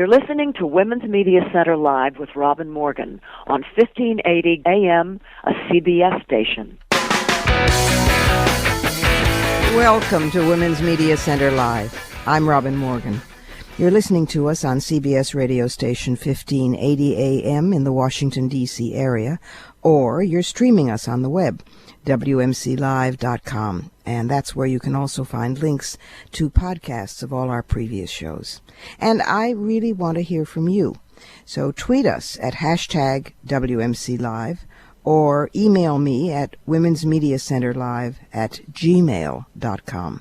You're listening to Women's Media Center Live with Robin Morgan on 1580 AM, a CBS station. Welcome to Women's Media Center Live. I'm Robin Morgan. You're listening to us on CBS radio station 1580 AM in the Washington, D.C. area, or you're streaming us on the web, WMCLive.com, and that's where you can also find links to podcasts of all our previous shows. And I really want to hear from you, so tweet us at hashtag WMCLive or email me at womensmediacenterlive@gmail.com.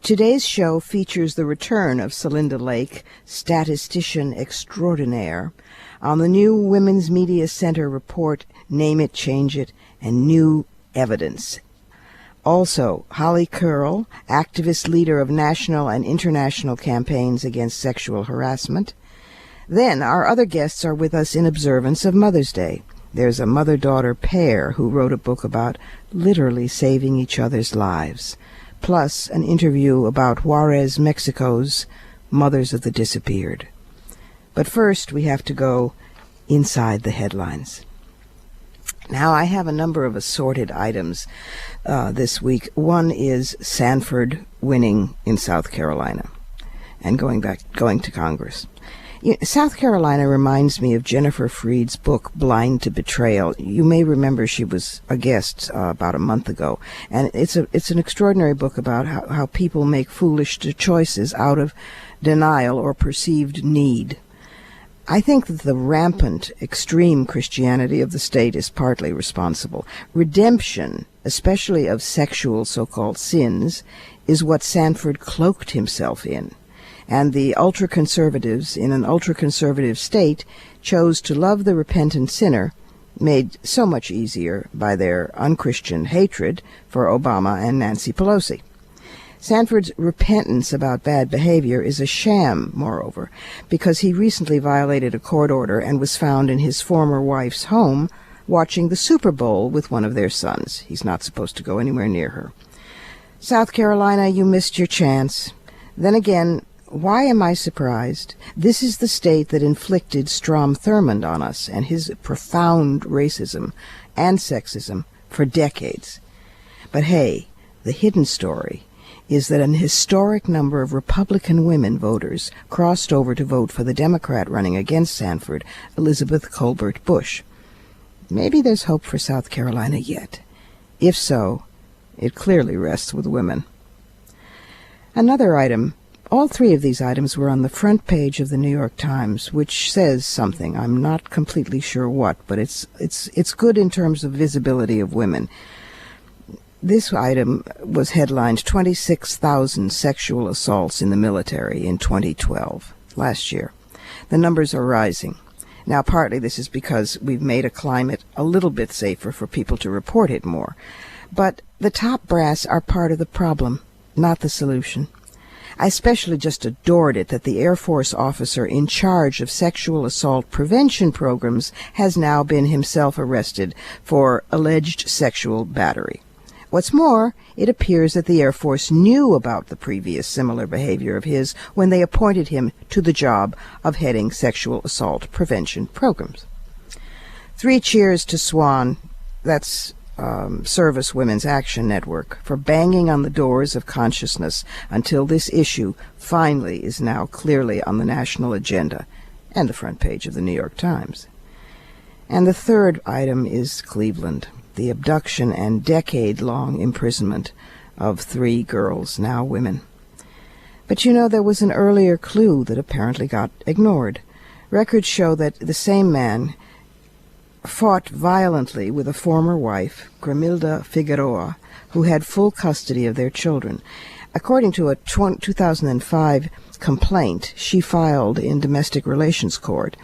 Today's show features the return of Celinda Lake, statistician extraordinaire, on the new Women's Media Center report, Name It, Change It, and New Evidence. Also, Holly Kearl, activist leader of national and international campaigns against sexual harassment. Then our other guests are with us in observance of Mother's Day. There's a mother-daughter pair who wrote a book about literally saving each other's lives, plus an interview about Juarez, Mexico's Mothers of the Disappeared. But first, we have to go inside the headlines. Now, I have a number of assorted items this week. One is Sanford winning in South Carolina and going to Congress. South Carolina reminds me of Jennifer Freed's book, Blind to Betrayal. You may remember she was a guest about a month ago, and it's an extraordinary book about how people make foolish choices out of denial or perceived need. I think that the rampant, extreme Christianity of the state is partly responsible. Redemption, especially of sexual so-called sins, is what Sanford cloaked himself in. And the ultra-conservatives in an ultra-conservative state chose to love the repentant sinner, made so much easier by their unchristian hatred for Obama and Nancy Pelosi. Sanford's repentance about bad behavior is a sham, moreover, because he recently violated a court order and was found in his former wife's home watching the Super Bowl with one of their sons. He's not supposed to go anywhere near her. South Carolina, you missed your chance. Then again, why am I surprised? This is the state that inflicted Strom Thurmond on us and his profound racism and sexism for decades. But hey, the hidden story is that an historic number of Republican women voters crossed over to vote for the Democrat running against Sanford, Elizabeth Colbert Bush. Maybe there's hope for South Carolina yet. If so, it clearly rests with women. Another item. All three of these items were on the front page of the New York Times, which says something. I'm not completely sure what, but it's good in terms of visibility of women. This item was headlined 26,000 sexual assaults in the military in 2012, last year. The numbers are rising. Now, partly this is because we've made a climate a little bit safer for people to report it more. But the top brass are part of the problem, not the solution. I especially just adored it that the Air Force officer in charge of sexual assault prevention programs has now been himself arrested for alleged sexual battery. What's more, it appears that the Air Force knew about the previous similar behavior of his when they appointed him to the job of heading sexual assault prevention programs. 3 cheers to SWAN, that's Service Women's Action Network, for banging on the doors of consciousness until this issue finally is now clearly on the national agenda and the front page of the New York Times. And the third item is Cleveland, the abduction and decade-long imprisonment of 3 girls, now women. But you know, there was an earlier clue that apparently got ignored. Records show that the same man fought violently with a former wife, Gramilda Figueroa, who had full custody of their children. According to a 2005 complaint she filed in domestic relations court,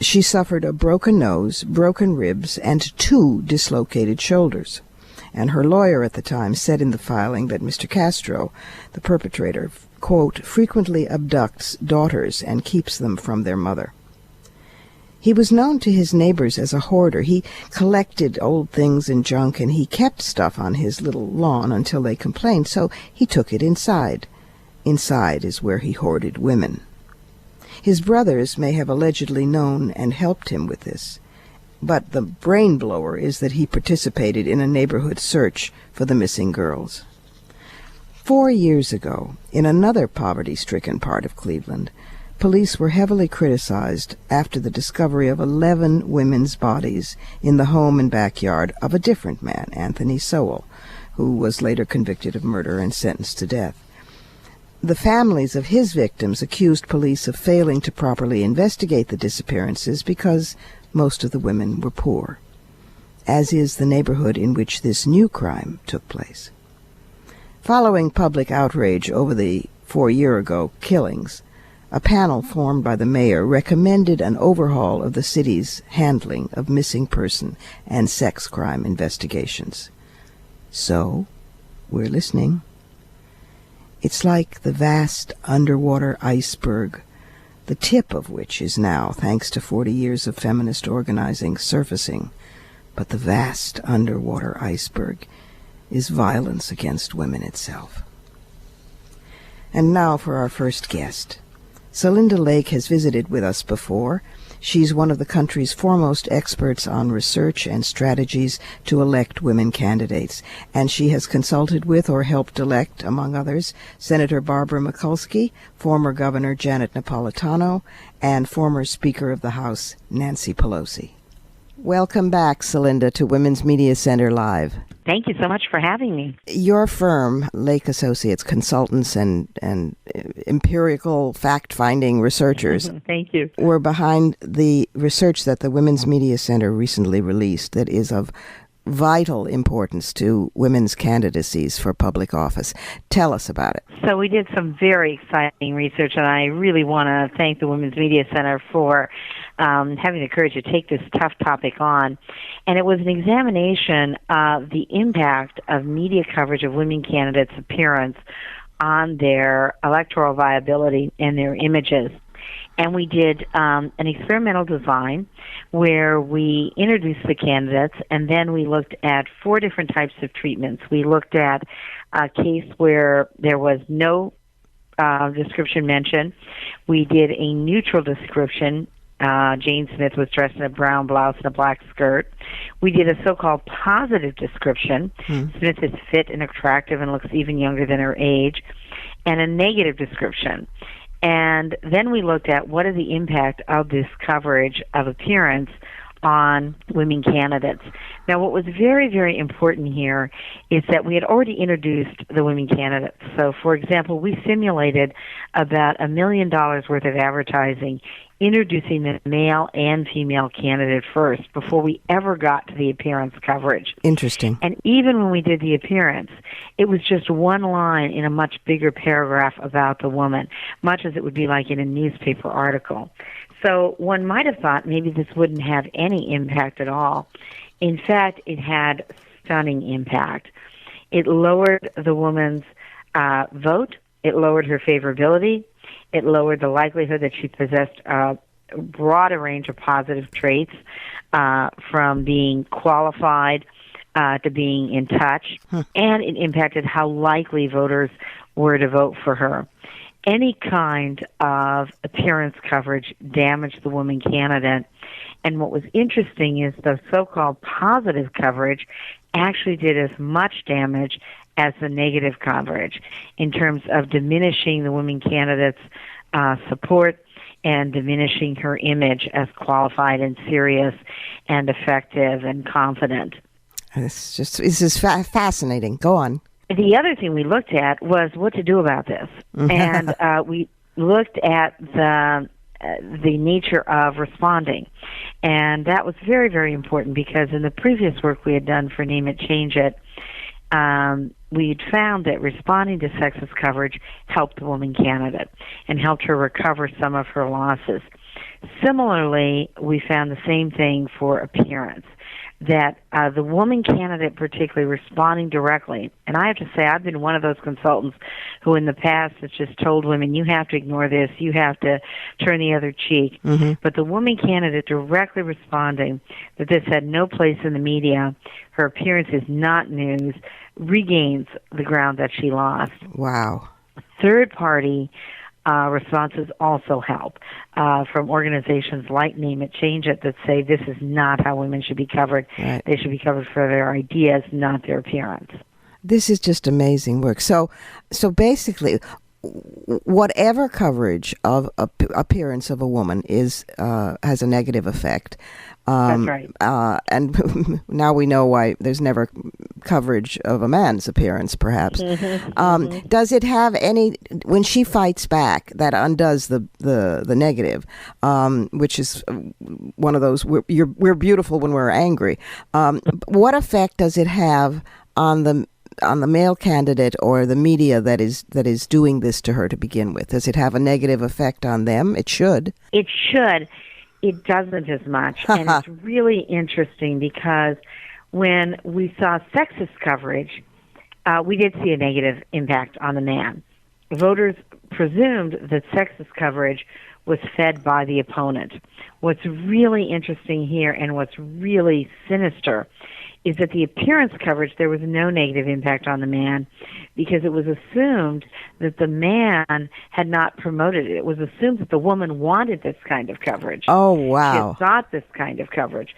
she suffered a broken nose, broken ribs, and 2 dislocated shoulders. And her lawyer at the time said in the filing that Mr. Castro, the perpetrator, quote, frequently abducts daughters and keeps them from their mother. He was known to his neighbors as a hoarder. He collected old things and junk, and he kept stuff on his little lawn until they complained, so he took it inside. Inside is where he hoarded women. His brothers may have allegedly known and helped him with this, but the brain blower is that he participated in a neighborhood search for the missing girls. 4 years ago, in another poverty-stricken part of Cleveland, police were heavily criticized after the discovery of 11 women's bodies in the home and backyard of a different man, Anthony Sowell, who was later convicted of murder and sentenced to death. The families of his victims accused police of failing to properly investigate the disappearances because most of the women were poor, as is the neighborhood in which this new crime took place. Following public outrage over the 4-year-ago killings, a panel formed by the mayor recommended an overhaul of the city's handling of missing person and sex crime investigations. So, we're listening. It's like the vast underwater iceberg, the tip of which is now, thanks to 40 years of feminist organizing, surfacing. But the vast underwater iceberg is violence against women itself. And now for our first guest. Celinda Lake has visited with us before. She's one of the country's foremost experts on research and strategies to elect women candidates, and she has consulted with or helped elect, among others, Senator Barbara Mikulski, former Governor Janet Napolitano, and former Speaker of the House Nancy Pelosi. Welcome back, Celinda, to Women's Media Center Live. Thank you so much for having me. Your firm, Lake Associates, consultants and empirical fact-finding researchers, thank you, were behind the research that the Women's Media Center recently released that is of vital importance to women's candidacies for public office. Tell us about it. So we did some very exciting research, and I really want to thank the Women's Media Center for having the courage to take this tough topic on. And it was an examination of the impact of media coverage of women candidates' appearance on their electoral viability and their images. And we did an experimental design where we introduced the candidates, and then we looked at 4 different types of treatments. We looked at a case where there was no description mentioned. We did a neutral description. Jane Smith was dressed in a brown blouse and a black skirt. We did a so-called positive description. Smith is fit and attractive and looks even younger than her age. And a negative description. And then we looked at what is the impact of this coverage of appearance on women candidates. Now, what was very, very important here is that we had already introduced the women candidates. So, for example, we simulated about $1 million worth of advertising introducing the male and female candidate first before we ever got to the appearance coverage. Interesting. And even when we did the appearance, it was just one line in a much bigger paragraph about the woman, much as it would be like in a newspaper article. So one might have thought maybe this wouldn't have any impact at all. In fact, it had stunning impact. It lowered the woman's vote. It lowered her favorability. It lowered the likelihood that she possessed a broader range of positive traits, from being qualified to being in touch, and it impacted how likely voters were to vote for her. Any kind of appearance coverage damaged the woman candidate, and what was interesting is the so-called positive coverage actually did as much damage as the negative coverage in terms of diminishing the women candidate's support and diminishing her image as qualified and serious and effective and confident. This is fascinating. Go on. The other thing we looked at was what to do about this. And we looked at the nature of responding. And that was very, very important because in the previous work we had done for Name It, Change It, we'd found that responding to sexist coverage helped the woman candidate and helped her recover some of her losses. Similarly, we found the same thing for appearance, that the woman candidate particularly responding directly, and I have to say I've been one of those consultants who in the past has just told women, you have to ignore this, you have to turn the other cheek. But the woman candidate directly responding that this had no place in the media, her appearance is not news, regains the ground that she lost. Wow. Third party responses also help from organizations like Name It, Change It that say this is not how women should be covered. Right. They should be covered for their ideas, not their appearance. This is just amazing work. So basically, whatever coverage of appearance of a woman is has a negative effect. That's right. And now we know why there's never coverage of a man's appearance, perhaps. Does it have any, when she fights back, that undoes the negative, which is one of those, we're beautiful when we're angry. What effect does it have on the male candidate or the media that is doing this to her to begin with? Does it have a negative effect on them? It should. It should. It doesn't as much. And it's really interesting because when we saw sexist coverage, we did see a negative impact on the man. Voters presumed that sexist coverage was fed by the opponent. What's really interesting here and what's really sinister is that the appearance coverage, there was no negative impact on the man because it was assumed that the man had not promoted it. It was assumed that the woman wanted this kind of coverage. Oh, wow. She sought this kind of coverage.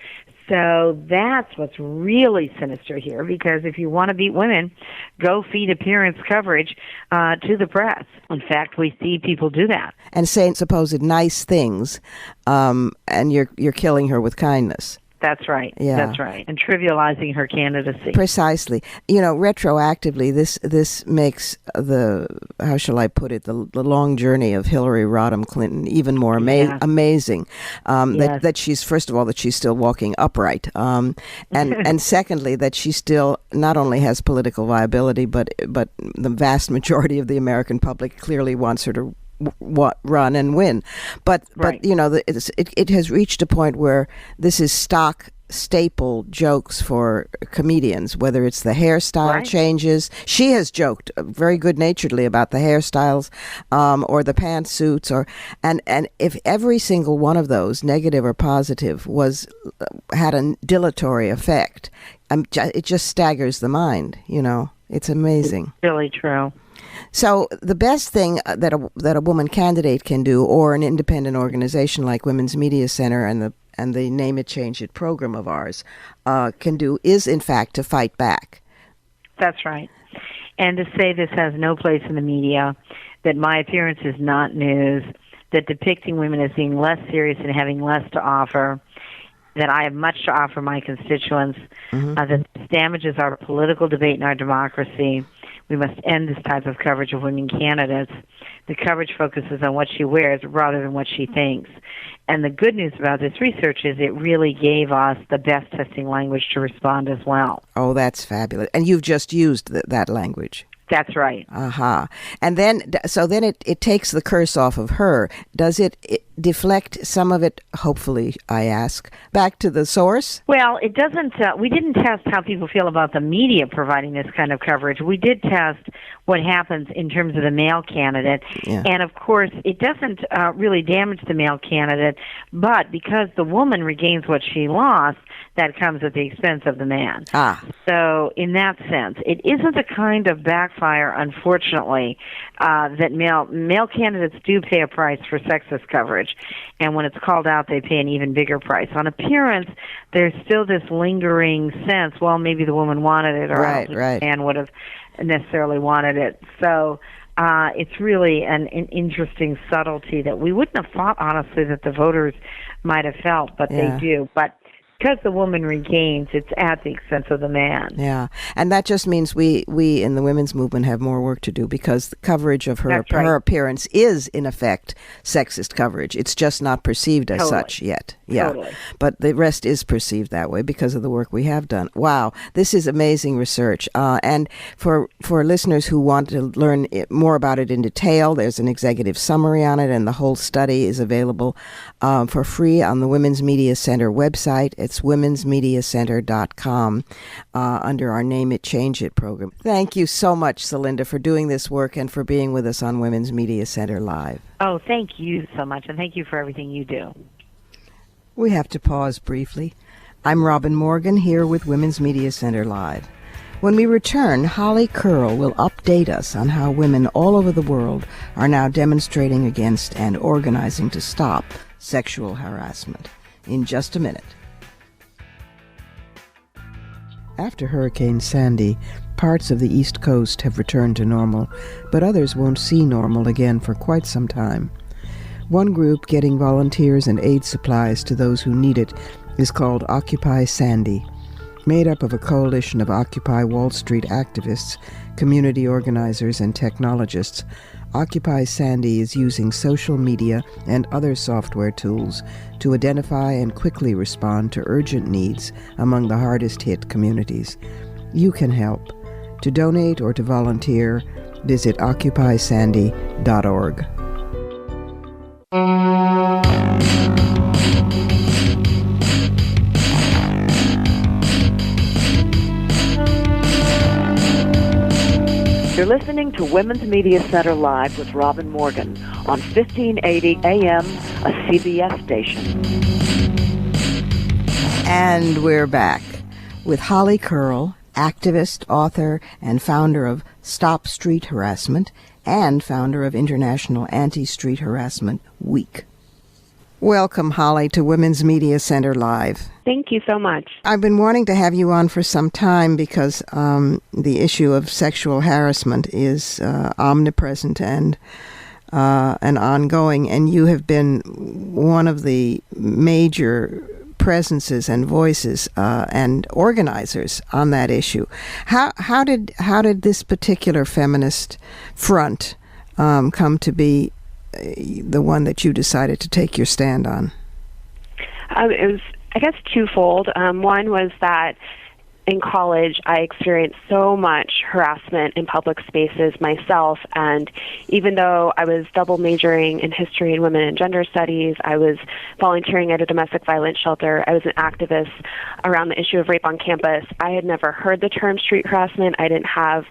So that's what's really sinister here, because if you want to beat women, go feed appearance coverage to the press. In fact, we see people do that. And saying supposed nice things, and you're killing her with kindness. That's right. Yeah. That's right. And trivializing her candidacy. Precisely. Retroactively, this makes how shall I put it, the long journey of Hillary Rodham Clinton even more amazing. That she's, first of all, that she's still walking upright. And secondly, that she still not only has political viability, but the vast majority of the American public clearly wants her to run and win, but it has reached a point where this is stock staple jokes for comedians, whether it's the hairstyle changes. She has joked very good-naturedly about the hairstyles, or the pantsuits, and if every single one of those, negative or positive, had a dilatory effect, it just staggers the mind. It's amazing. It's really true. So the best thing that a woman candidate can do, or an independent organization like Women's Media Center and the Name It, Change It program of ours can do, is in fact to fight back. That's right. And to say this has no place in the media, that my appearance is not news, that depicting women as being less serious and having less to offer, that I have much to offer my constituents, that this damages our political debate and our democracy. We must end this type of coverage of women candidates. The coverage focuses on what she wears rather than what she thinks. And the good news about this research is it really gave us the best testing language to respond as well. Oh, that's fabulous. And you've just used that language. That's right. And then, so then it takes the curse off of her. Does it deflect some of it, hopefully, I ask, back to the source? Well, it doesn't. We didn't test how people feel about the media providing this kind of coverage. We did test what happens in terms of the male candidate. Yeah. And, of course, it doesn't really damage the male candidate, but because the woman regains what she lost, that comes at the expense of the man. So in that sense, it isn't the kind of backfire, unfortunately, that male candidates do pay a price for sexist coverage. And when it's called out, they pay an even bigger price. On appearance, there's still this lingering sense, well, maybe the woman wanted it, or the man would have necessarily wanted it. So it's really an interesting subtlety that we wouldn't have thought, honestly, that the voters might have felt, but they do. But because the woman regains, it's at the expense of the man. Yeah, and that just means we in the women's movement have more work to do, because the coverage of her appearance is, in effect, sexist coverage. It's just not perceived as such yet. Yeah, totally. But the rest is perceived that way because of the work we have done. Wow, this is amazing research. And for listeners who want to learn more about it in detail, there's an executive summary on it, and the whole study is available for free on the Women's Media Center website. It's womensmediacenter.com under our Name It, Change It program. Thank you so much, Celinda, for doing this work and for being with us on Women's Media Center Live. Oh, thank you so much, and thank you for everything you do. We have to pause briefly. I'm Robin Morgan here with Women's Media Center Live. When we return, Holly Kearl will update us on how women all over the world are now demonstrating against and organizing to stop sexual harassment. In just a minute. After Hurricane Sandy, parts of the East Coast have returned to normal, but others won't see normal again for quite some time. One group getting volunteers and aid supplies to those who need it is called Occupy Sandy. Made up of a coalition of Occupy Wall Street activists, community organizers, and technologists, Occupy Sandy is using social media and other software tools to identify and quickly respond to urgent needs among the hardest-hit communities. You can help. To donate or to volunteer, visit occupysandy.org. You're listening to Women's Media Center Live with Robin Morgan on 1580 AM, a CBS station. And we're back with Holly Kearl, activist, author, and founder of Stop Street Harassment and founder of International Anti-Street Harassment Week. Welcome, Holly, to Women's Media Center Live. Thank you so much. I've been wanting to have you on for some time because the issue of sexual harassment is omnipresent and ongoing, and you have been one of the major presences and voices and organizers on that issue. How did this particular feminist front come to be the one that you decided to take your stand on? It was, I guess, twofold. One was that in college, I experienced so much harassment in public spaces myself, and even though I was double majoring in history and women and gender studies, I was volunteering at a domestic violence shelter, I was an activist around the issue of rape on campus, I had never heard the term street harassment. I didn't have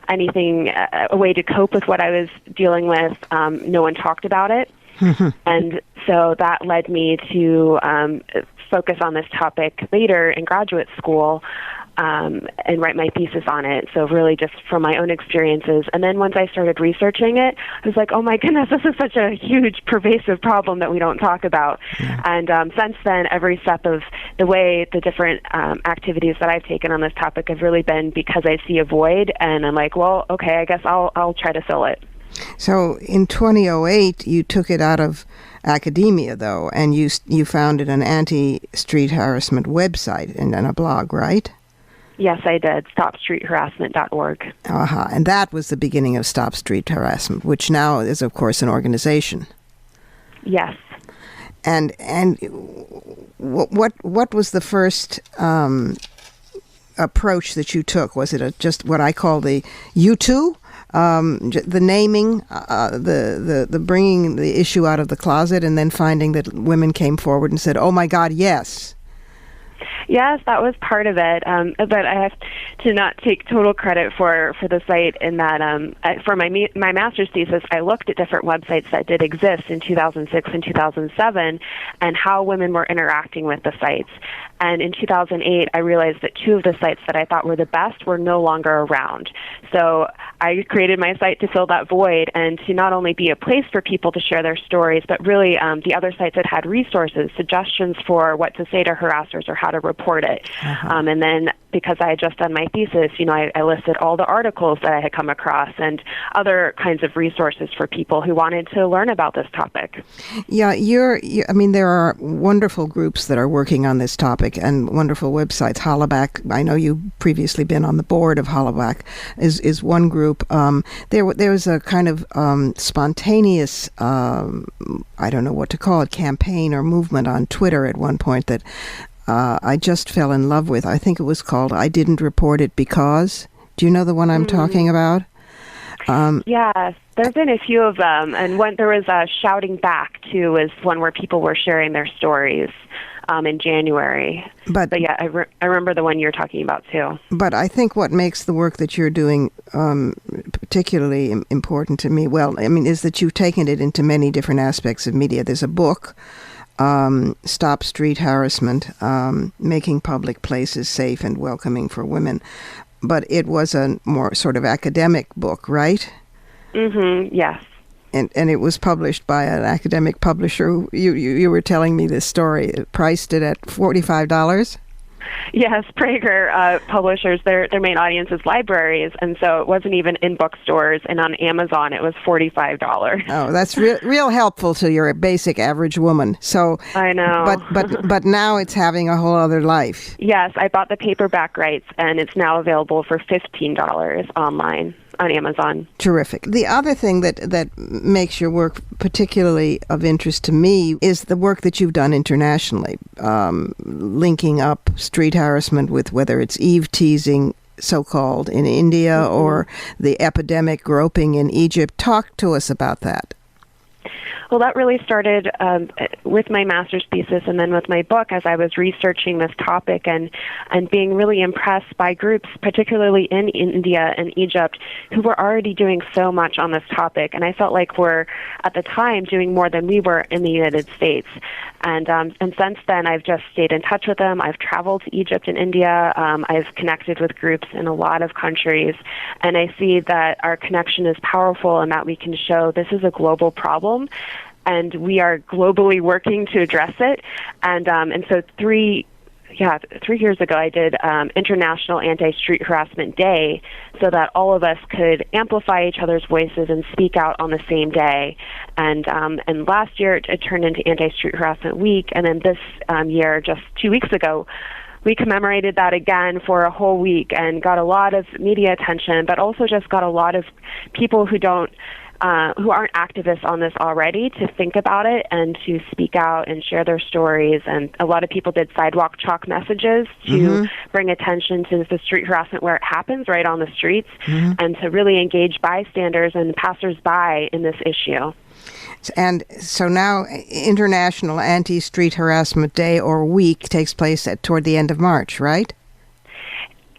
anything, a way to cope with what I was dealing with. No one talked about it. And so that led me to focus on this topic later in graduate school and write my thesis on it. So really just from my own experiences. And then once I started researching it, I was like, oh my goodness, this is such a huge, pervasive problem that we don't talk about. Yeah. And since then, every step of the way, the different activities that I've taken on this topic have really been because I see a void, and I'm like, well, okay, I guess I'll try to fill it. So in 2008, you took it out of academia, though, and you founded an anti-street harassment website and a blog, right? Yes, I did. StopStreetHarassment.org. And that was the beginning of Stop Street Harassment, which now is, of course, an organization. Yes. And what was the first approach that you took? Was it just what I call the U2? The naming, the bringing the issue out of the closet, and then finding that women came forward and said, "Oh my God, yes." Yes, that was part of it, but I have to not take total credit for the site in that for my master's thesis, I looked at different websites that did exist in 2006 and 2007 and how women were interacting with the sites. And in 2008, I realized that two of the sites that I thought were the best were no longer around. So I created my site to fill that void and to not only be a place for people to share their stories, but really the other sites that had resources, suggestions for what to say to harassers or how to report it. And then because I had just done my thesis, I listed all the articles that I had come across and other kinds of resources for people who wanted to learn about this topic. Yeah, there are wonderful groups that are working on this topic and wonderful websites. Hollaback, I know you've previously been on the board of Hollaback, is one group. There was a kind of spontaneous, I don't know what to call it, campaign or movement on Twitter at one point that I just fell in love with. I think it was called I Didn't Report It Because. Do you know the one I'm talking about? Yes, there have been a few of them. And there was a Shouting Back, too, was one where people were sharing their stories in January. But yeah, I remember the one you're talking about, too. But I think what makes the work that you're doing particularly important to me, is that you've taken it into many different aspects of media. There's a book, Stop Street Harassment, Making Public Places Safe and Welcoming for Women. but it was a more sort of academic book, right? Yes. And it was published by an academic publisher. You were telling me this story. It priced it at $45. Yes, Prager publishers, their main audience is libraries, and so it wasn't even in bookstores, and on Amazon it was $45. Oh, that's real helpful to your basic average woman. So I know. But now it's having a whole other life. Yes, I bought the paperback rights, and it's now available for $15 online on Amazon. Terrific. The other thing that makes your work particularly of interest to me is the work that you've done internationally, linking up street harassment with whether it's eve teasing, so-called, in India or the epidemic groping in Egypt. Talk to us about that. Well, that really started with my master's thesis and then with my book as I was researching this topic and being really impressed by groups, particularly in India and Egypt, who were already doing so much on this topic. And I felt like we're, at the time, doing more than we were in the United States. And since then, I've just stayed in touch with them. I've traveled to Egypt and India. I've connected with groups in a lot of countries. And I see that our connection is powerful and that we can show this is a global problem. And we are globally working to address it. And so 3 years ago, I did International Anti-Street Harassment Day so that all of us could amplify each other's voices and speak out on the same day. And last year, it turned into Anti-Street Harassment Week. And then this year, just 2 weeks ago, we commemorated that again for a whole week and got a lot of media attention, but also just got a lot of people who aren't activists on this already to think about it and to speak out and share their stories. And a lot of people did sidewalk chalk messages to bring attention to the street harassment where it happens, right on the streets, and to really engage bystanders and passersby in this issue. And so now International Anti-Street Harassment Day or Week takes place toward the end of March, right?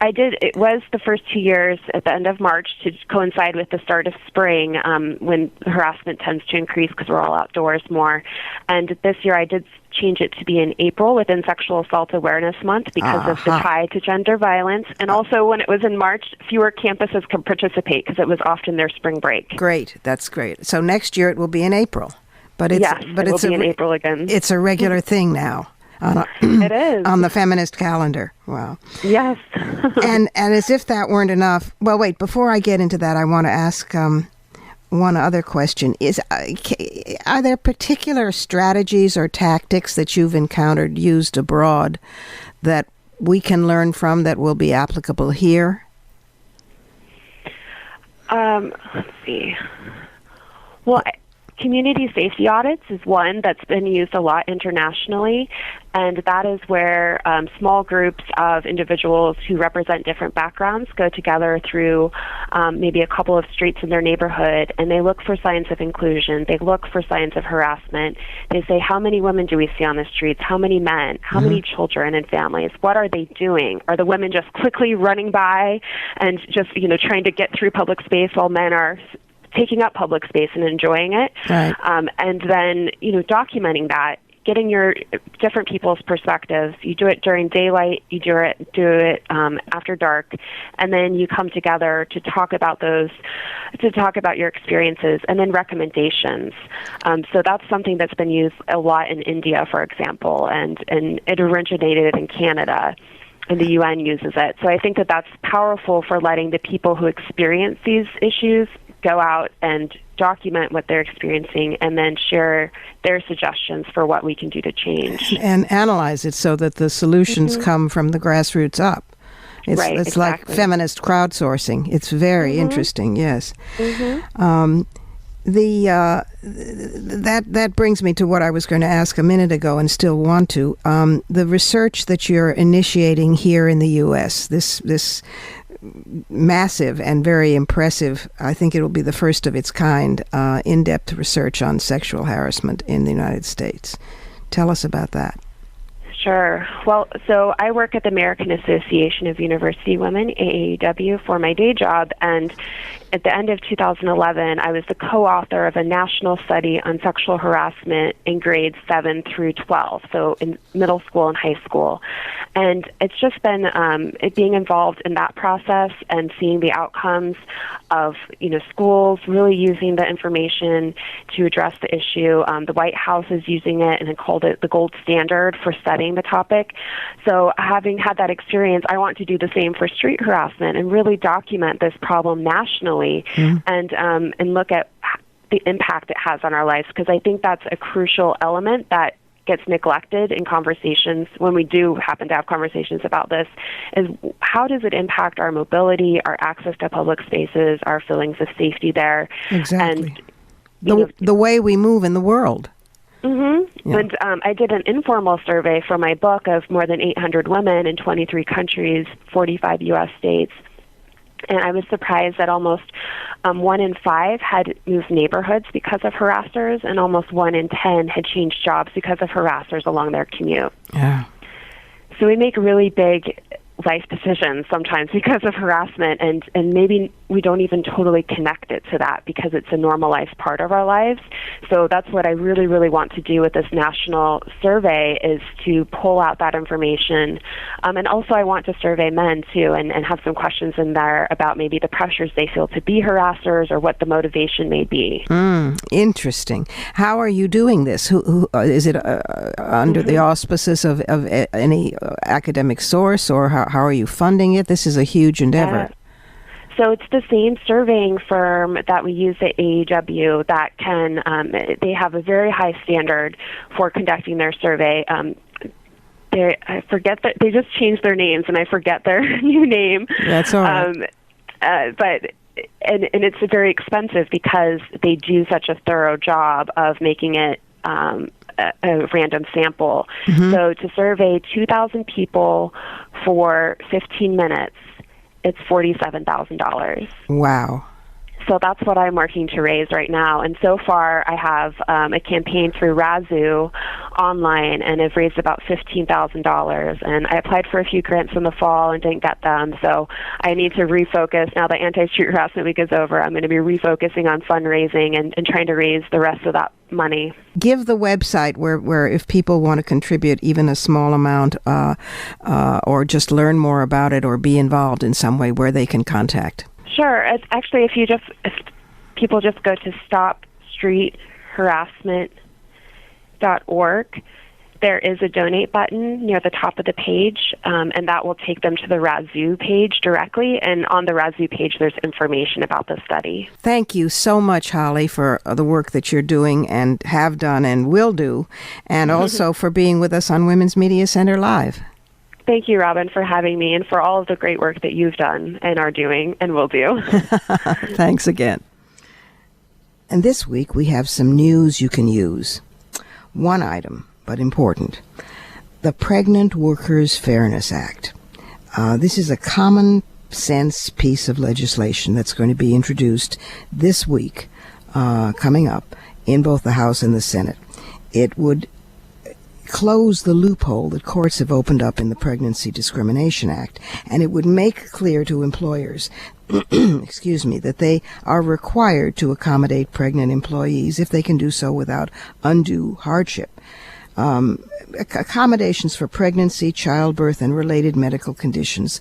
I did. It was the first 2 years at the end of March to coincide with the start of spring when harassment tends to increase because we're all outdoors more. And this year I did change it to be in April within Sexual Assault Awareness Month because of the tie to gender violence. And also when it was in March, fewer campuses could participate because it was often their spring break. Great. That's great. So next year it will be in April. But it's, yes, it will be in April again. It's a regular thing now. It is. On the feminist calendar. Wow. Yes. and as if that weren't enough, well, wait, before I get into that, I want to ask one other question. Are there particular strategies or tactics that you've encountered used abroad that we can learn from that will be applicable here? Let's see. Well, community safety audits is one that's been used a lot internationally, and that is where small groups of individuals who represent different backgrounds go together through maybe a couple of streets in their neighborhood, and they look for signs of inclusion. They look for signs of harassment. They say, how many women do we see on the streets? How many men? How many children and families? What are they doing? Are the women just quickly running by and just, trying to get through public space while men are taking up public space and enjoying it? Right. And then, documenting that, getting your different people's perspectives. You do it during daylight, you do it after dark, and then you come together to talk about your experiences, and then recommendations. So that's something that's been used a lot in India, for example, and it originated in Canada, and the UN uses it. So I think that that's powerful for letting the people who experience these issues go out and document what they're experiencing and then share their suggestions for what we can do to change. And analyze it so that the solutions come from the grassroots up. It's exactly. Like feminist crowdsourcing. It's very interesting, yes. That brings me to what I was going to ask a minute ago and still want to. The research that you're initiating here in the U.S., this massive and very impressive, I think it will be the first of its kind, in-depth research on sexual harassment in the United States. Tell us about that. Sure. Well, so I work at the American Association of University Women, AAUW, for my day job, and at the end of 2011, I was the co-author of a national study on sexual harassment in grades 7 through 12, so in middle school and high school. And it's just been being involved in that process and seeing the outcomes of, schools really using the information to address the issue. The White House is using it and had called it the gold standard for studying the topic. So having had that experience, I want to do the same for street harassment and really document this problem nationally and look at the impact it has on our lives, because I think that's a crucial element that gets neglected in conversations when we do happen to have conversations about this, is how does it impact our mobility, our access to public spaces, our feelings of safety there. Exactly. And, the way we move in the world. Mm-hmm. Yeah. And I did an informal survey for my book of more than 800 women in 23 countries, 45 U.S. states. And I was surprised that almost 1 in 5 had moved neighborhoods because of harassers, and almost 1 in 10 had changed jobs because of harassers along their commute. Yeah. So we make really big life decisions sometimes because of harassment, and maybe we don't even totally connect it to that because it's a normalized part of our lives. So that's what I really, really want to do with this national survey, is to pull out that information. And also I want to survey men too, and have some questions in there about maybe the pressures they feel to be harassers or what the motivation may be. Interesting. How are you doing this? Who is it under the auspices of any academic source, or how are you funding it? This is a huge endeavor. So it's the same surveying firm that we use at AEW that can, they have a very high standard for conducting their survey. I forget that they just changed their names, and I forget their new name. That's all right. But it's very expensive because they do such a thorough job of making it a random sample. Mm-hmm. So to survey 2,000 people for 15 minutes, it's $47,000. Wow. So that's what I'm working to raise right now. And so far, I have a campaign through Razoo online, and I've raised about $15,000. And I applied for a few grants in the fall and didn't get them. So I need to refocus. Now that Anti-Street Harassment Week is over, I'm going to be refocusing on fundraising and trying to raise the rest of that money. Give the website where if people want to contribute even a small amount or just learn more about it or be involved in some way, where they can contact. Sure. It's actually, if people just go to stopstreetharassment.org, there is a donate button near the top of the page, and that will take them to the Razoo page directly. And on the Razoo page, there's information about the study. Thank you so much, Holly, for the work that you're doing and have done and will do, and also for being with us on Women's Media Center Live. Thank you, Robin, for having me and for all of the great work that you've done and are doing and will do. Thanks again. And this week we have some news you can use. One item, but important. The Pregnant Workers Fairness Act. This is a common sense piece of legislation that's going to be introduced this week, coming up, in both the House and the Senate. It would close the loophole that courts have opened up in the Pregnancy Discrimination Act, and it would make clear to employers that they are required to accommodate pregnant employees if they can do so without undue hardship. Accommodations for pregnancy, childbirth, and related medical conditions,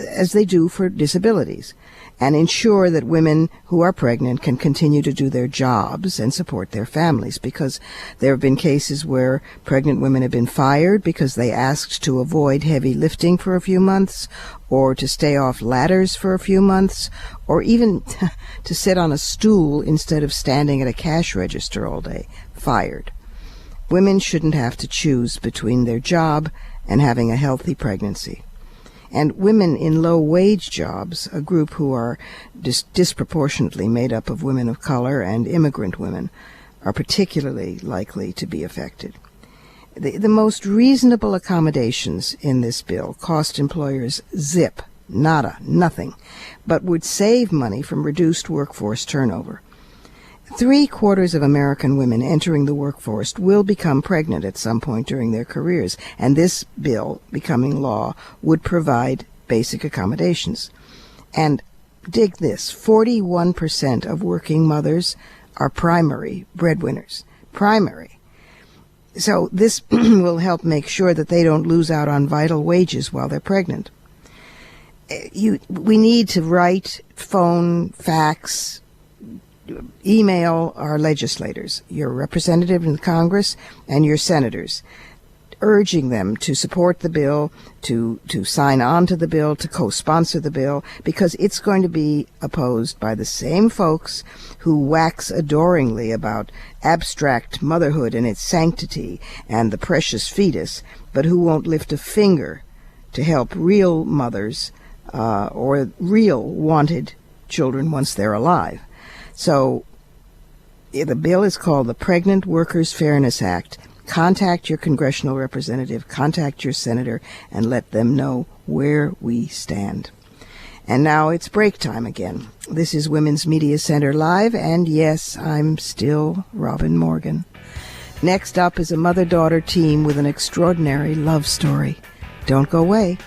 as they do for disabilities, and ensure that women who are pregnant can continue to do their jobs and support their families, because there have been cases where pregnant women have been fired because they asked to avoid heavy lifting for a few months, or to stay off ladders for a few months, or even to sit on a stool instead of standing at a cash register all day. Fired. Women shouldn't have to choose between their job and having a healthy pregnancy. And women in low-wage jobs, a group who are disproportionately made up of women of color and immigrant women, are particularly likely to be affected. The most reasonable accommodations in this bill cost employers zip, nada, nothing, but would save money from reduced workforce turnover. 3/4 of American women entering the workforce will become pregnant at some point during their careers, and this bill, becoming law, would provide basic accommodations. And dig this, 41% of working mothers are primary breadwinners. Primary. So this will help make sure that they don't lose out on vital wages while they're pregnant. We need to write, phone, fax, email our legislators, your representative in Congress and your senators, urging them to support the bill, to sign on to the bill, to co-sponsor the bill, because it's going to be opposed by the same folks who wax adoringly about abstract motherhood and its sanctity and the precious fetus, but who won't lift a finger to help real mothers or real wanted children once they're alive. So the bill is called the Pregnant Workers Fairness Act. Contact your congressional representative, contact your senator, and let them know where we stand. And now it's break time again. This is Women's Media Center Live, and yes, I'm still Robin Morgan. Next up is a mother-daughter team with an extraordinary love story. Don't go away.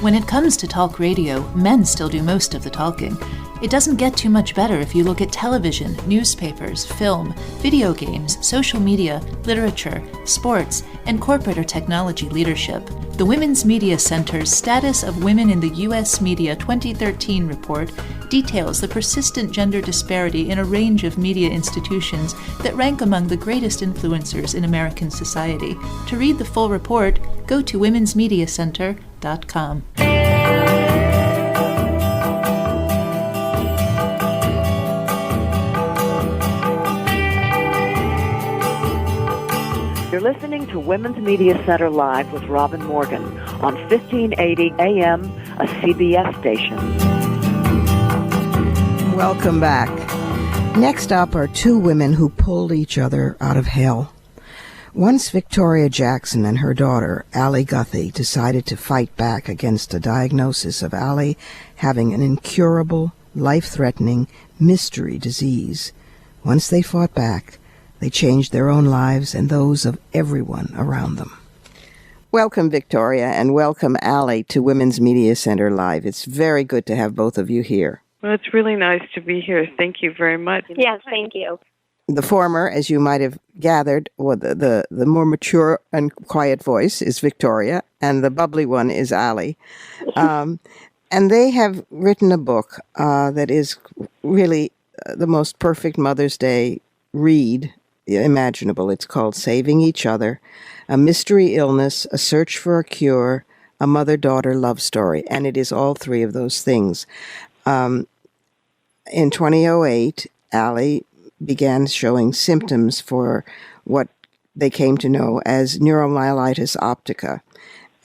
When it comes to talk radio, men still do most of the talking. It doesn't get too much better if you look at television, newspapers, film, video games, social media, literature, sports, and corporate or technology leadership. The Women's Media Center's Status of Women in the U.S. Media 2013 report details the persistent gender disparity in a range of media institutions that rank among the greatest influencers in American society. To read the full report, go to womensmediacenter.com. You're listening to Women's Media Center Live with Robin Morgan on 1580 AM, a CBS station. Welcome back. Next up are two women who pulled each other out of hell. Once Victoria Jackson and her daughter, Allie Guthy, decided to fight back against a diagnosis of Allie having an incurable, life-threatening mystery disease. Once they fought back, they changed their own lives and those of everyone around them. Welcome, Victoria, and welcome, Allie, to Women's Media Center Live. It's very good to have both of you here. Well, it's really nice to be here. Thank you very much. Yes, thank you. The former, as you might have gathered, or the more mature and quiet voice is Victoria, and the bubbly one is Allie. And they have written a book that is really the most perfect Mother's Day read imaginable. It's called Saving Each Other, A Mystery Illness, A Search for a Cure, A Mother-Daughter Love Story. And it is all three of those things. In 2008, Allie began showing symptoms for what they came to know as neuromyelitis optica.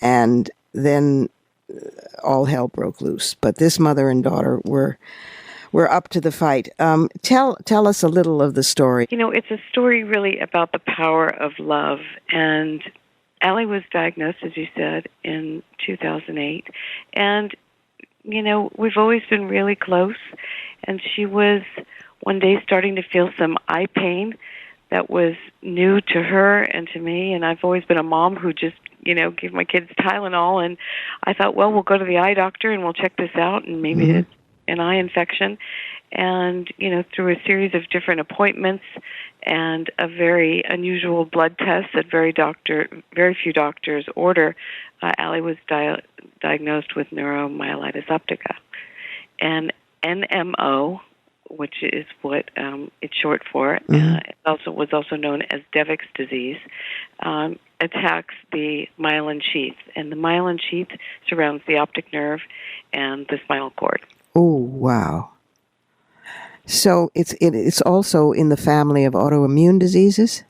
And then all hell broke loose. But this mother and daughter were up to the fight. Tell us a little of the story. You know, it's a story really about the power of love. And Allie was diagnosed, as you said, in 2008. And, you know, we've always been really close. And she was one day starting to feel some eye pain that was new to her and to me. And I've always been a mom who just, you know, gave my kids Tylenol. And I thought, well, we'll go to the eye doctor and we'll check this out. And maybe it's an eye infection. And, you know, through a series of different appointments and a very unusual blood test that very few doctors order, Allie was diagnosed with neuromyelitis optica. And NMO, which is what it's short for, it was also known as Devick's disease, attacks the myelin sheath. And the myelin sheath surrounds the optic nerve and the spinal cord. Oh, wow. So it's also in the family of autoimmune diseases?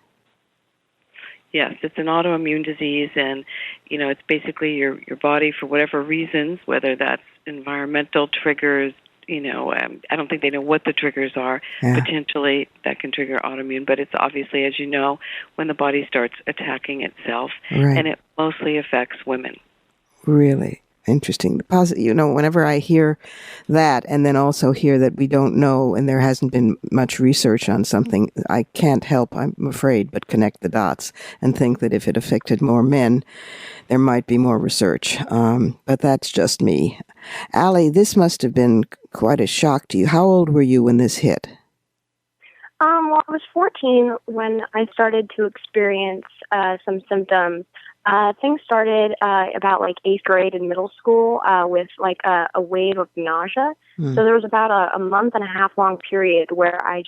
Yes, it's an autoimmune disease, and, you know, it's basically your body, for whatever reasons, whether that's environmental triggers, you know, I don't think they know what the triggers are. Yeah. Potentially that can trigger autoimmune, but it's obviously, as you know, when the body starts attacking itself, right. And it mostly affects women. Really? Interesting. Whenever I hear that, and then also hear that we don't know and there hasn't been much research on something, I can't help, I'm afraid, but connect the dots and think that if it affected more men, there might be more research. But that's just me. Allie, this must have been quite a shock to you. How old were you when this hit? Well, I was 14 when I started to experience some symptoms. Things started about like 8th grade in middle school with like a wave of nausea. So there was about a month and a half long period where I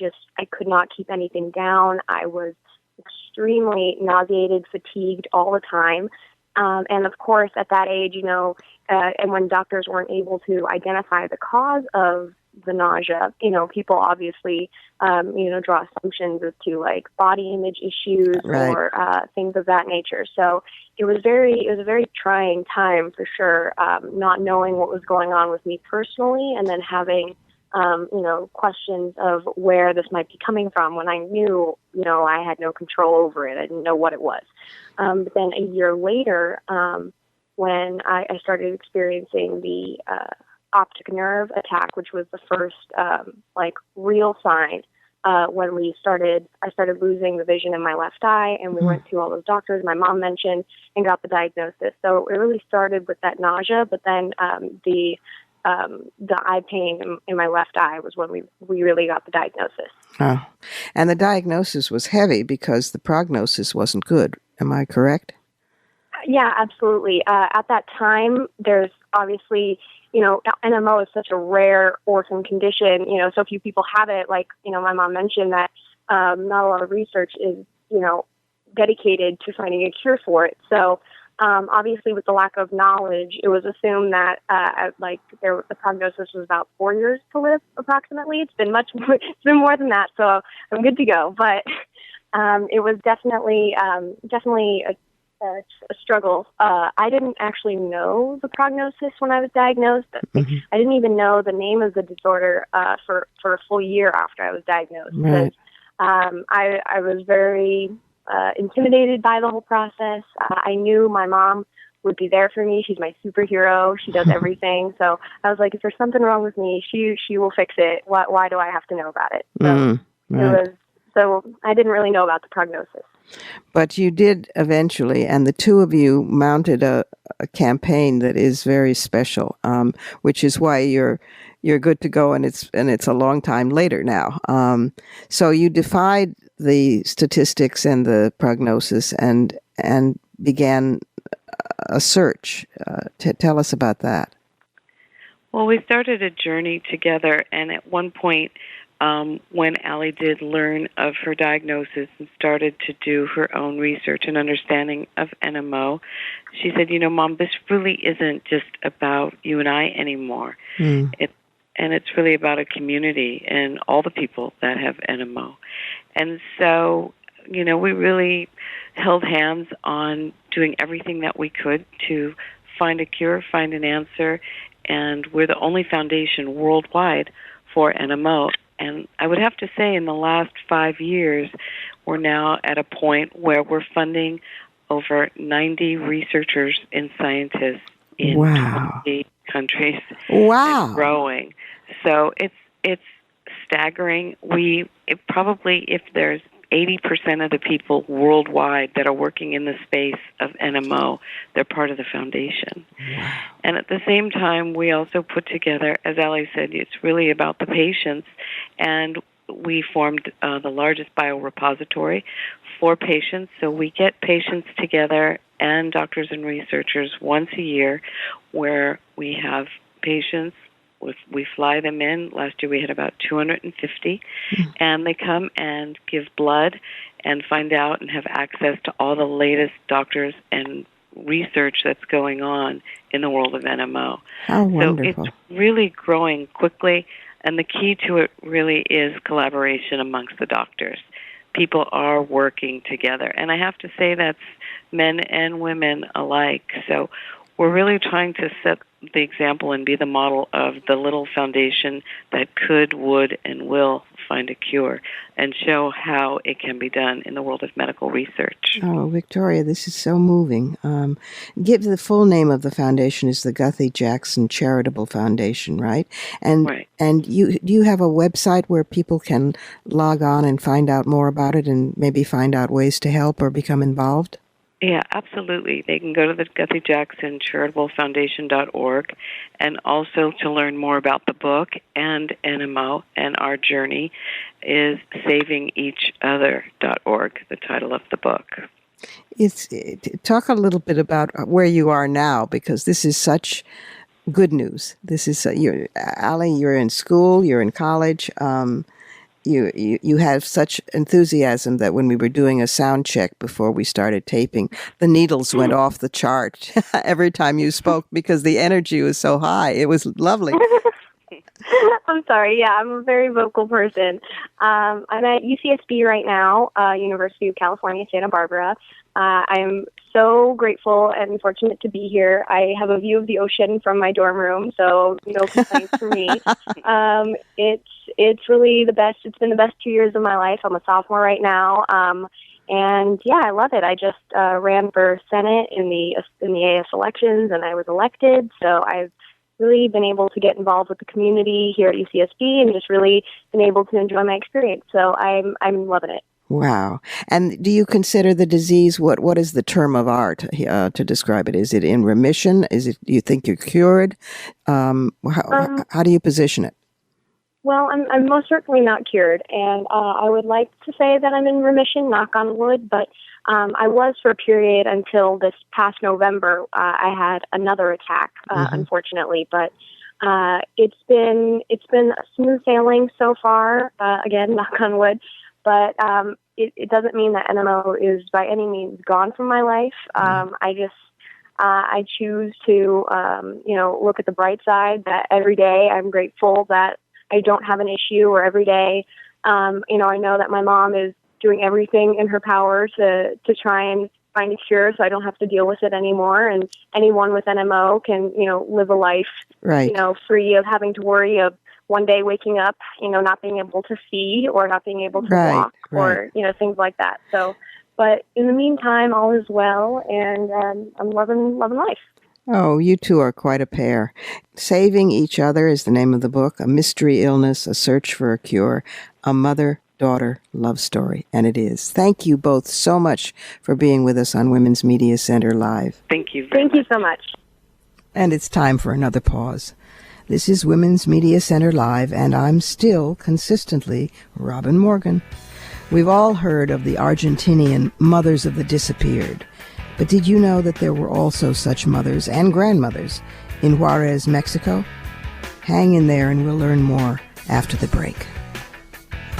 could not keep anything down. I was extremely nauseated, fatigued all the time. And of course, at that age, and when doctors weren't able to identify the cause of the nausea, people obviously, draw assumptions as to like body image issues or things of that nature. So it was a very trying time for sure, not knowing what was going on with me personally, and then having, questions of where this might be coming from when I knew, I had no control over it. I didn't know what it was. But then a year later, when I started experiencing the optic nerve attack, which was the first real sign when I started losing the vision in my left eye, and we went to all those doctors my mom mentioned and got the diagnosis. So it really started with that nausea, but then the eye pain in my left eye was when we really got the diagnosis. Oh, and the diagnosis was heavy because the prognosis wasn't good. Am I correct? Yeah, absolutely. At that time, there's obviously, NMO is such a rare orphan condition. So few people have it. Like, my mom mentioned that not a lot of research is, dedicated to finding a cure for it. So obviously, with the lack of knowledge, it was assumed that the prognosis was about 4 years to live, approximately. It's been more than that, so I'm good to go. But it was definitely a struggle. I didn't actually know the prognosis when I was diagnosed. Mm-hmm. I didn't even know the name of the disorder for a full year after I was diagnosed. Right. I was very intimidated by the whole process. I knew my mom would be there for me. She's my superhero. She does everything. So I was like, if there's something wrong with me, she will fix it. Why do I have to know about it? So right. So I didn't really know about the prognosis. But you did eventually, and the two of you mounted a campaign that is very special, which is why you're good to go, and it's a long time later now. So you defied the statistics and the prognosis and began a search. Tell us about that. Well, we started a journey together, and at one point, when Allie did learn of her diagnosis and started to do her own research and understanding of NMO, she said, Mom, this really isn't just about you and I anymore. It's really about a community and all the people that have NMO. And so, we really held hands on doing everything that we could to find a cure, find an answer, and we're the only foundation worldwide for NMO. And I would have to say in the last 5 years, we're now at a point where we're funding over 90 researchers and scientists in 20 countries. Wow. It's growing. So it's staggering. If there's 80% of the people worldwide that are working in the space of NMO, they're part of the foundation. Wow. And at the same time, we also put together, as Allie said, it's really about the patients, and we formed the largest biorepository for patients. So we get patients together and doctors and researchers once a year where we have patients. We fly them in. Last year we had about 250, and they come and give blood and find out and have access to all the latest doctors and research that's going on in the world of NMO. How wonderful. So it's really growing quickly, and the key to it really is collaboration amongst the doctors. People are working together, and I have to say that's men and women alike. So we're really trying to set the example and be the model of the little foundation that could, would, and will find a cure, and show how it can be done in the world of medical research. Oh, Victoria, this is so moving. Give the full name of the foundation is the Guthy Jackson Charitable Foundation, right? And right. And do you have a website where people can log on and find out more about it and maybe find out ways to help or become involved? Yeah, absolutely. They can go to the Guthy Jackson Charitable Foundation.org, and also to learn more about the book and NMO and our journey is SavingEachOther.org, the title of the book. Talk a little bit about where you are now, because this is such good news. This is Allie, you're in school, you're in college. You have such enthusiasm that when we were doing a sound check before we started taping, the needles went off the chart every time you spoke because the energy was so high. It was lovely. I'm sorry. Yeah, I'm a very vocal person. I'm at UCSB right now, University of California, Santa Barbara. I'm so grateful and fortunate to be here. I have a view of the ocean from my dorm room, so no complaints for me. It's really the best. It's been the best 2 years of my life. I'm a sophomore right now, and yeah, I love it. I just ran for Senate in the AS elections, and I was elected. So I've really been able to get involved with the community here at UCSB, and just really been able to enjoy my experience. So I'm loving it. Wow. And do you consider the disease, what is the term of art to describe it? Is it in remission? Do you think you're cured? How do you position it? Well, I'm most certainly not cured, and I would like to say that I'm in remission, knock on wood, but I was for a period until this past November. I had another attack, unfortunately, but it's been smooth sailing so far, again, knock on wood. But it doesn't mean that NMO is by any means gone from my life. I choose to, look at the bright side, that every day I'm grateful that I don't have an issue, or every day, I know that my mom is doing everything in her power to try and find a cure so I don't have to deal with it anymore. And anyone with NMO can, live a life, right, free of having to worry of one day waking up, not being able to see or not being able to walk or, things like that. So, but in the meantime, all is well, and I'm loving life. Oh, you two are quite a pair. Saving Each Other is the name of the book, A Mystery Illness, A Search for a Cure, a mother-daughter love story. And it is. Thank you both so much for being with us on Women's Media Center Live. Thank you. Thank you so much. And it's time for another pause. This is Women's Media Center Live, and I'm still consistently Robin Morgan. We've all heard of the Argentinian mothers of the disappeared. But did you know that there were also such mothers and grandmothers in Juarez, Mexico? Hang in there and we'll learn more after the break.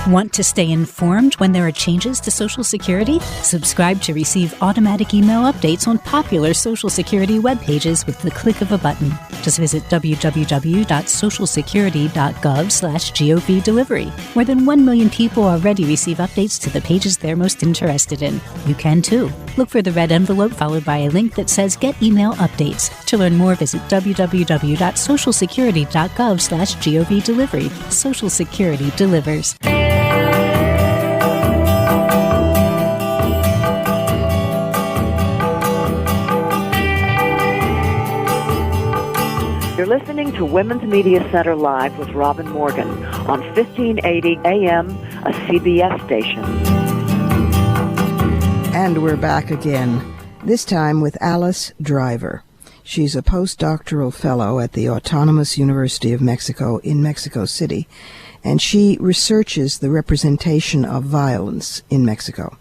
Want to stay informed when there are changes to Social Security? Subscribe to receive automatic email updates on popular Social Security web pages with the click of a button. Just visit www.socialsecurity.gov/GOV delivery. More than 1 million people already receive updates to the pages they're most interested in. You can too. Look for the red envelope followed by a link that says Get Email Updates. To learn more, visit www.socialsecurity.gov/GOV delivery. Social Security delivers. You're listening to Women's Media Center Live with Robin Morgan on 1580 AM, a CBS station. And we're back again, this time with Alice Driver. She's a postdoctoral fellow at the Autonomous University of Mexico in Mexico City, and she researches the representation of violence in Mexico.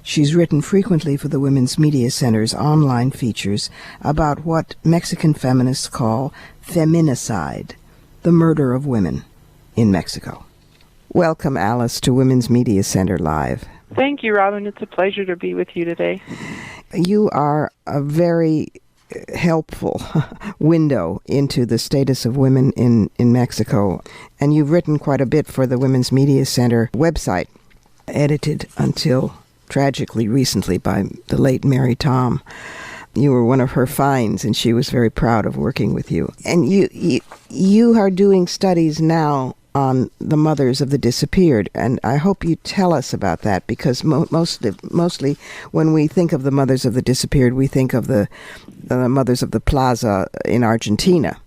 She's written frequently for the Women's Media Center's online features about what Mexican feminists call feminicide, the murder of women in Mexico. Welcome, Alice, to Women's Media Center Live. Thank you, Robin. It's a pleasure to be with you today. You are a very helpful window into the status of women in Mexico, and you've written quite a bit for the Women's Media Center website, edited until tragically recently by the late Mary Tom. You were one of her finds, and she was very proud of working with you. And you are doing studies now on the mothers of the disappeared, and I hope you tell us about that, because mostly when we think of the mothers of the disappeared, we think of the mothers of the Plaza in Argentina.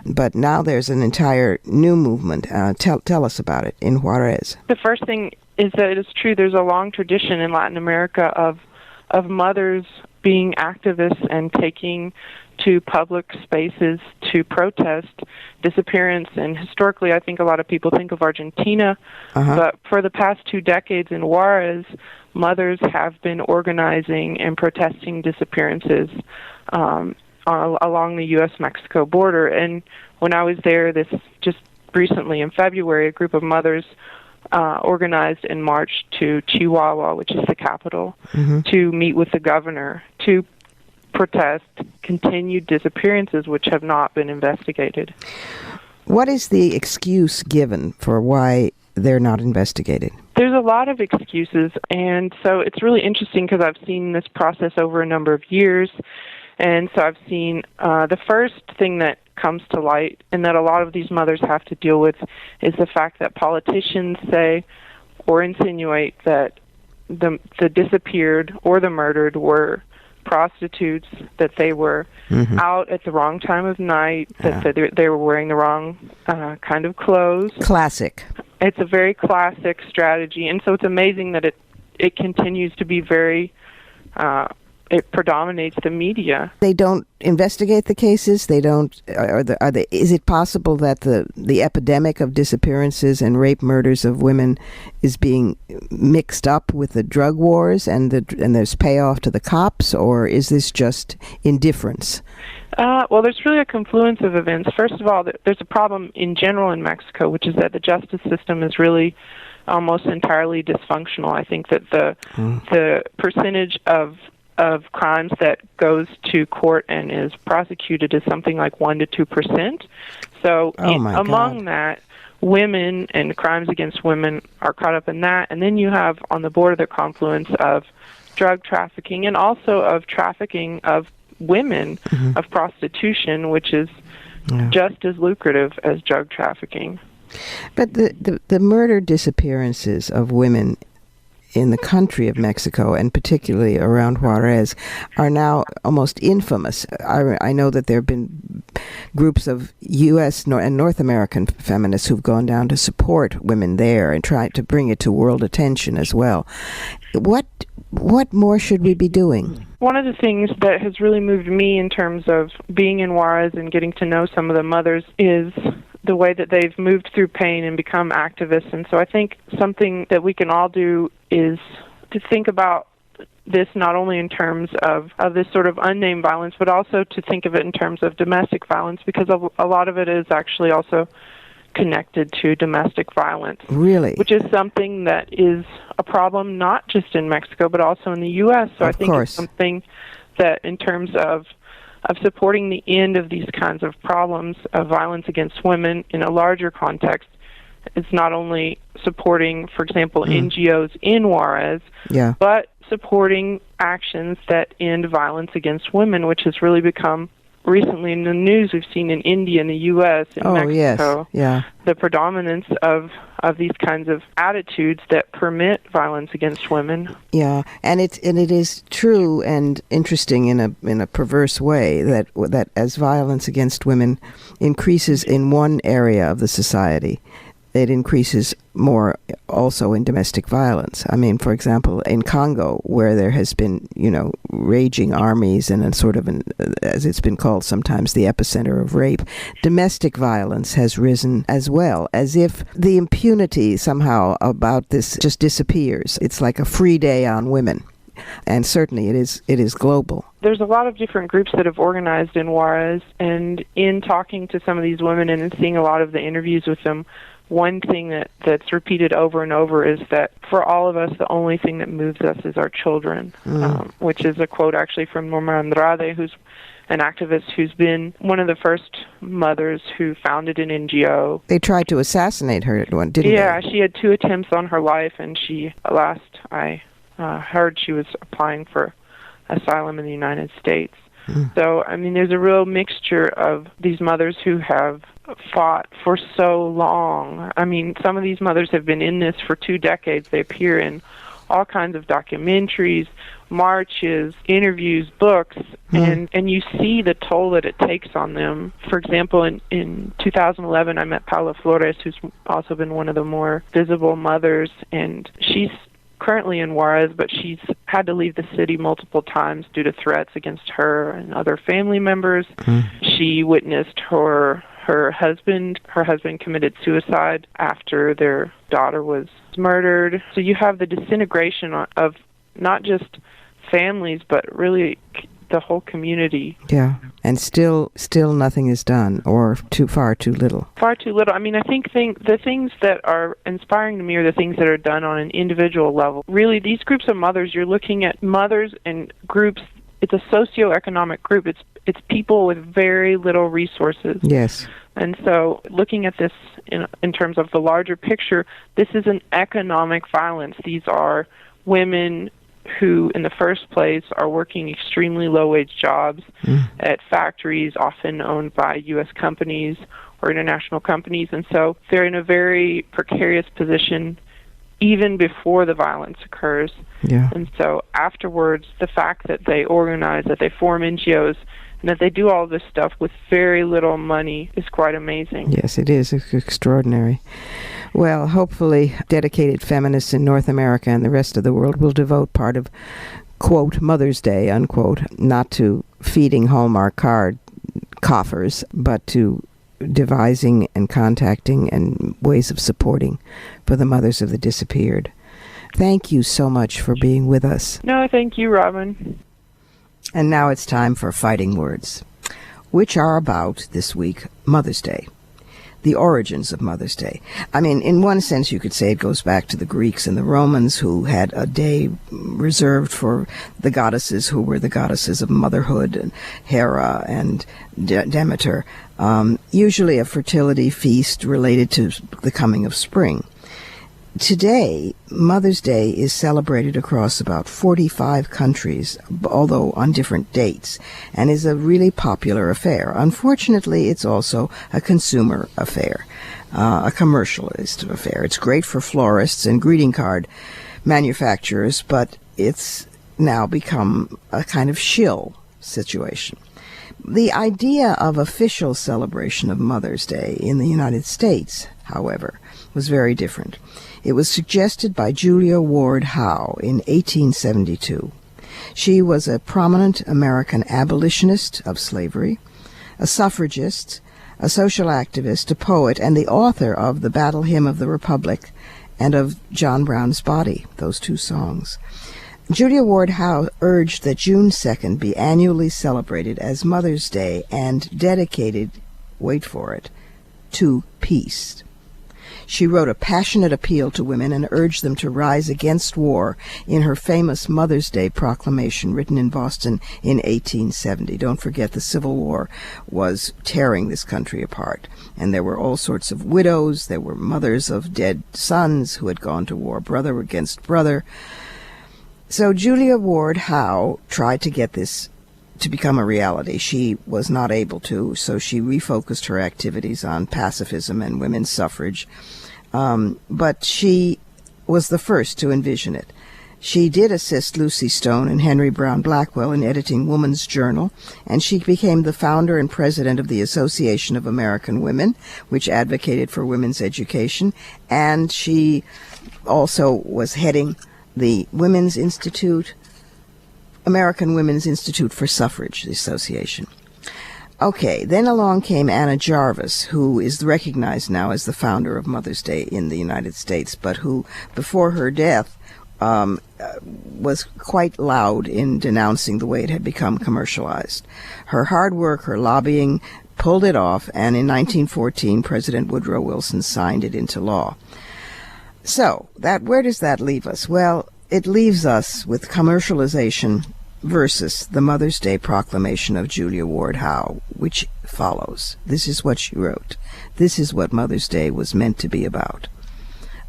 But now there's an entire new movement. Tell us about it in Juarez. The first thing is that it is true. There's a long tradition in Latin America of mothers being activists and taking to public spaces to protest disappearance. And historically, I think a lot of people think of Argentina, but for the past 2 decades in Juarez, mothers have been organizing and protesting disappearances along the U.S.-Mexico border. And when I was there, this just recently in February, a group of mothers organized and marched to Chihuahua, which is the capital, to meet with the governor to protest continued disappearances which have not been investigated. What is the excuse given for why they're not investigated? There's a lot of excuses, and so it's really interesting because I've seen this process over a number of years. And so I've seen the first thing that comes to light and that a lot of these mothers have to deal with is the fact that politicians say or insinuate that the disappeared or the murdered were prostitutes, that they were out at the wrong time of night, that they were wearing the wrong kind of clothes. Classic. It's a very classic strategy, and so it's amazing that it continues to be very... it predominates the media. They don't investigate the cases. They don't. Is it possible that the epidemic of disappearances and rape murders of women is being mixed up with the drug wars, and there's payoff to the cops, or is this just indifference? Well, there's really a confluence of events. First of all, there's a problem in general in Mexico, which is that the justice system is really almost entirely dysfunctional. I think that the percentage of crimes that goes to court and is prosecuted is something like 1% to 2%. So among that, women and crimes against women are caught up in that. And then you have on the border the confluence of drug trafficking and also of trafficking of women, of prostitution, which is just as lucrative as drug trafficking. But the murder disappearances of women in the country of Mexico, and particularly around Juarez, are now almost infamous. I know that there have been groups of U.S. and North American feminists who've gone down to support women there and try to bring it to world attention as well. What more should we be doing? One of the things that has really moved me in terms of being in Juarez and getting to know some of the mothers is the way that they've moved through pain and become activists. And so I think something that we can all do is to think about this not only in terms of this sort of unnamed violence, but also to think of it in terms of domestic violence, because a lot of it is actually also connected to domestic violence. Really? Which is something that is a problem not just in Mexico, but also in the U.S. So I think it's something that in terms of supporting the end of these kinds of problems of violence against women in a larger context, it's not only supporting, for example, NGOs in Juarez, but supporting actions that end violence against women, which has really become recently in the news. We've seen in India, in the U.S., in Mexico, the predominance of these kinds of attitudes that permit violence against women. Yeah, and it is true and interesting in a perverse way that as violence against women increases in one area of the society, it increases more also in domestic violence. I mean, for example, in Congo, where there has been, raging armies and a sort of, as it's been called sometimes, the epicenter of rape, domestic violence has risen as well, as if the impunity somehow about this just disappears. It's like a free day on women. And certainly it is global. There's a lot of different groups that have organized in Juarez, and in talking to some of these women and seeing a lot of the interviews with them, one thing that's repeated over and over is that for all of us, the only thing that moves us is our children, which is a quote actually from Norma Andrade, who's an activist who's been one of the first mothers who founded an NGO. They tried to assassinate her, didn't they? Yeah, she had 2 attempts on her life, and I heard she was applying for asylum in the United States. So, I mean, there's a real mixture of these mothers who have fought for so long. I mean, some of these mothers have been in this for 2 decades. They appear in all kinds of documentaries, marches, interviews, books, and you see the toll that it takes on them. For example, in 2011, I met Paula Flores, who's also been one of the more visible mothers, and she's currently in Juarez, but she's had to leave the city multiple times due to threats against her and other family members. She witnessed her husband committed suicide after their daughter was murdered. So you have the disintegration of not just families, but really the whole community. Yeah, and still nothing is done, or far too little. Far too little. I mean, I think the things that are inspiring to me are the things that are done on an individual level. Really, these groups of mothers, you're looking at mothers and groups. It's a socioeconomic group. It's people with very little resources. Yes. And so looking at this in terms of the larger picture, this is an economic violence. These are women who, in the first place, are working extremely low-wage jobs at factories often owned by U.S. companies or international companies. And so they're in a very precarious position even before the violence occurs. Yeah. And so afterwards, the fact that they organize, that they form NGOs, and that they do all this stuff with very little money is quite amazing. Yes, it is. It's extraordinary. Well, hopefully dedicated feminists in North America and the rest of the world will devote part of, quote, Mother's Day, unquote, not to feeding Hallmark card coffers, but to devising and contacting and ways of supporting for the mothers of the disappeared. Thank you so much for being with us. No, thank you, Robin. And now it's time for Fighting Words, which are about, this week, Mother's Day. The origins of Mother's Day. I mean, in one sense, you could say it goes back to the Greeks and the Romans, who had a day reserved for the goddesses, who were the goddesses of motherhood, and Hera and Demeter, usually a fertility feast related to the coming of spring. Today, Mother's Day is celebrated across about 45 countries, although on different dates, and is a really popular affair. Unfortunately, it's also a consumer affair, a commercialist affair. It's great for florists and greeting card manufacturers, but it's now become a kind of shill situation. The idea of official celebration of Mother's Day in the United States, however, was very different. It was suggested by Julia Ward Howe in 1872. She was a prominent American abolitionist of slavery, a suffragist, a social activist, a poet, and the author of the Battle Hymn of the Republic and of John Brown's Body, those 2 songs. Julia Ward Howe urged that June 2nd be annually celebrated as Mother's Day and dedicated, wait for it, to peace. She wrote a passionate appeal to women and urged them to rise against war in her famous Mother's Day proclamation written in Boston in 1870. Don't forget, the Civil War was tearing this country apart, and there were all sorts of widows. There were mothers of dead sons who had gone to war, brother against brother. So Julia Ward Howe tried to get this to become a reality. She was not able to, so she refocused her activities on pacifism and women's suffrage. But she was the first to envision it. She did assist Lucy Stone and Henry Brown Blackwell in editing Woman's Journal, and she became the founder and president of the Association of American Women, which advocated for women's education, and she also was heading the Women's Institute, American Women's Institute for Suffrage, the association. Okay, then along came Anna Jarvis, who is recognized now as the founder of Mother's Day in the United States, but who, before her death, was quite loud in denouncing the way it had become commercialized. Her hard work, her lobbying, pulled it off, and in 1914, President Woodrow Wilson signed it into law. So, where does that leave us? Well, it leaves us with commercialization versus the Mother's Day proclamation of Julia Ward Howe, which follows. This is what she wrote. This is what Mother's Day was meant to be about.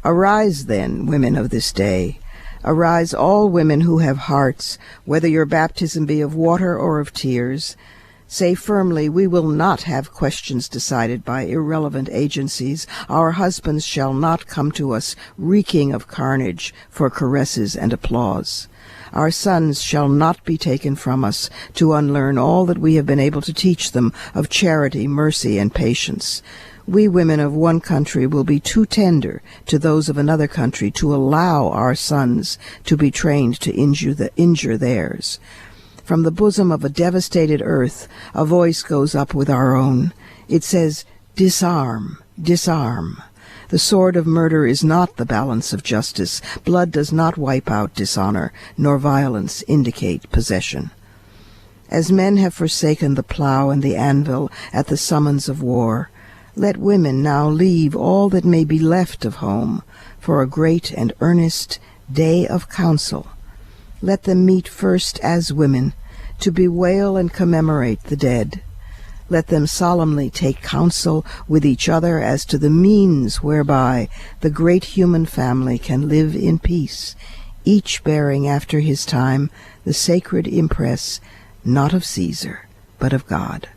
Arise then, women of this day. Arise, all women who have hearts, whether your baptism be of water or of tears. Say firmly, we will not have questions decided by irrelevant agencies. Our husbands shall not come to us reeking of carnage for caresses and applause. Our sons shall not be taken from us to unlearn all that we have been able to teach them of charity, mercy, and patience. We women of one country will be too tender to those of another country to allow our sons to be trained to injure theirs. From the bosom of a devastated earth, a voice goes up with our own. It says, disarm, disarm. The sword of murder is not the balance of justice. Blood does not wipe out dishonor, nor violence indicate possession. As men have forsaken the plow and the anvil at the summons of war, let women now leave all that may be left of home for a great and earnest day of council. Let them meet first as women to bewail and commemorate the dead. Let them solemnly take counsel with each other as to the means whereby the great human family can live in peace, each bearing after his time the sacred impress, not of Caesar, but of God.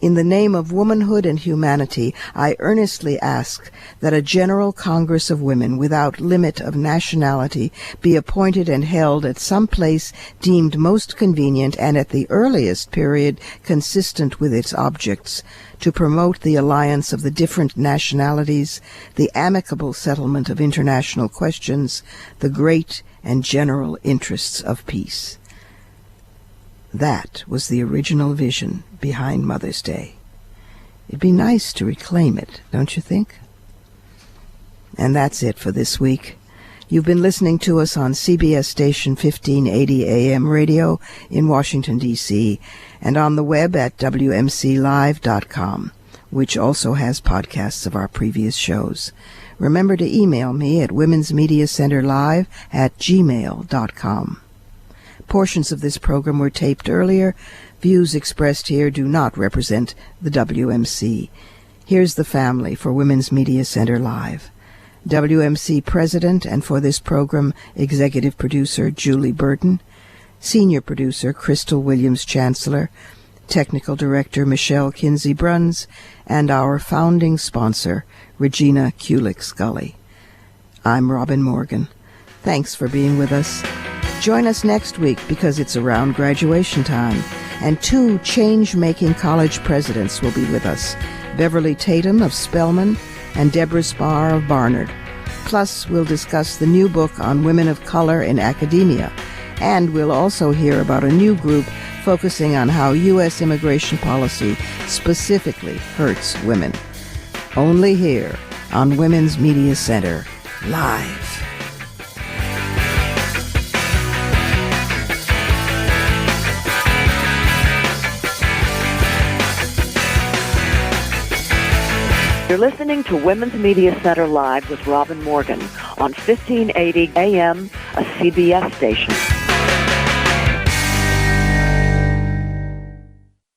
In the name of womanhood and humanity, I earnestly ask that a General Congress of Women without limit of nationality be appointed and held at some place deemed most convenient and at the earliest period consistent with its objects, to promote the alliance of the different nationalities, the amicable settlement of international questions, the great and general interests of peace. That was the original vision behind Mother's Day. It'd be nice to reclaim it, don't you think? And that's it for this week. You've been listening to us on CBS station 1580 AM radio in Washington, D.C., and on the web at WMClive.com, which also has podcasts of our previous shows. Remember to email me at womensmediacenterlive@gmail.com. Portions of this program were taped earlier. Views expressed here do not represent the WMC. Here's the family for Women's Media Center Live. WMC President and for this program, Executive Producer Julie Burton, Senior Producer Crystal Williams Chancellor, Technical Director Michelle Kinsey Bruns, and our founding sponsor, Regina Kulik Scully. I'm Robin Morgan. Thanks for being with us. Join us next week because it's around graduation time, and 2 change-making college presidents will be with us, Beverly Tatum of Spelman and Deborah Spar of Barnard. Plus, we'll discuss the new book on women of color in academia, and we'll also hear about a new group focusing on how U.S. immigration policy specifically hurts women. Only here on Women's Media Center Live. You're listening to Women's Media Center Live with Robin Morgan on 1580 AM, a CBS station.